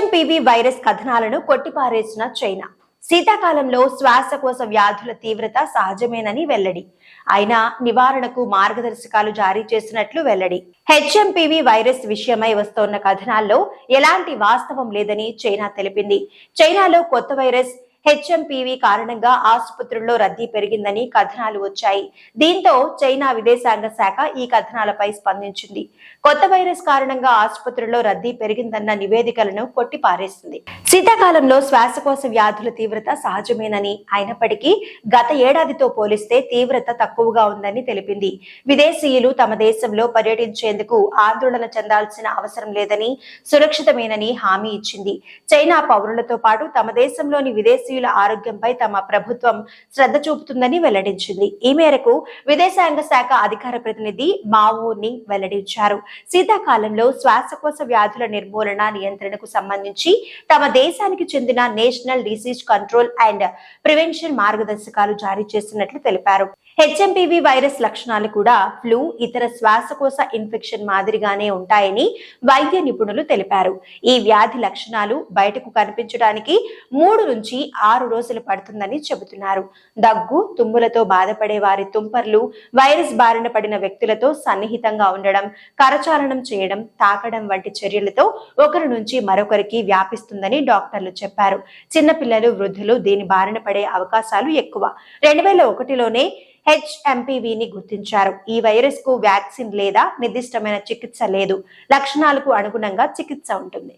HMPV virus కథనాలను కొట్టిపారేసిన China. శీతాకాలంలో శ్వాసకోశ వ్యాధుల తీవ్రత సహజమేనని వెల్లడి. అయినా నివారణకు మార్గదర్శకాలు జారీ చేసినట్లు వెల్లడి. హెచ్ఎంపీవీ వైరస్ విషయమై వస్తోన్న కథనాల్లో ఎలాంటి వాస్తవం లేదని చైనా తెలిపింది. చైనాలో కొత్త వైరస్ హెచ్ఎంపీవీ కారణంగా ఆసుపత్రుల్లో రద్దీ పెరిగిందని కథనాలు వచ్చాయి. దీంతో చైనా విదేశాంగ శాఖ ఈ కథనాలపై స్పందించింది. కొత్త వైరస్ కారణంగా ఆసుపత్రుల్లో రద్దీ పెరిగిందన్న నివేదికలను కొట్టిపారేసింది. శీతాకాలంలో శ్వాసకోశ వ్యాధుల తీవ్రత సహజమేనని, అయినప్పటికీ గత ఏడాదితో పోలిస్తే తీవ్రత తక్కువగా ఉందని తెలిపింది. విదేశీయులు తమ దేశంలో పర్యటించేందుకు ఆందోళన చెందాల్సిన అవసరం లేదని, సురక్షితమేనని హామీ ఇచ్చింది. చైనా పౌరులతో పాటు తమ దేశంలోని విదేశీయుల ఆరోగ్యంపై తమ ప్రభుత్వం శ్రద్ధ చూపుతుందని వెల్లడించింది. ఈ మేరకు విదేశాంగ శాఖ అధికార ప్రతినిధి మావో నింగ్ వెల్లడించారు. శీతాకాలంలో శ్వాసకోశ వ్యాధుల నిర్మూలన, నియంత్రణకు సంబంధించి తమ దేశానికి చెందిన national disease control and prevention మార్గదర్శకాలు జారీ చేసినట్లు తెలిపారు. హెచ్ఎంపీవీ వైరస్ లక్షణాలు కూడా ఫ్లూ, ఇతర శ్వాసకోశ ఇన్ఫెక్షన్ మాదిరిగానే ఉంటాయని వైద్య నిపుణులు తెలిపారు. ఈ వ్యాధి లక్షణాలు బయటకు కనిపించడానికి 3 నుంచి 6 రోజులు పడుతుందని చెబుతున్నారు. దగ్గు, తుమ్ములతో బాధపడే వారి తుంపర్లు, వైరస్ బారిన పడిన వ్యక్తులతో సన్నిహితంగా ఉండడం, కరచాలనం చేయడం, తాకడం వంటి చర్యలతో ఒకరి నుంచి మరొకరికి వ్యాపిస్తుందని డాక్టర్లు చెప్పారు. చిన్నపిల్లలు, వృద్ధులు దీని బారిన పడే అవకాశాలు ఎక్కువ. 2001లోనే హెచ్ఎంపీవీని గుర్తించారు. ఈ వైరస్ కు వ్యాక్సిన్ లేదా నిర్దిష్టమైన చికిత్స లేదు. లక్షణాలకు అనుగుణంగా చికిత్స ఉంటుంది.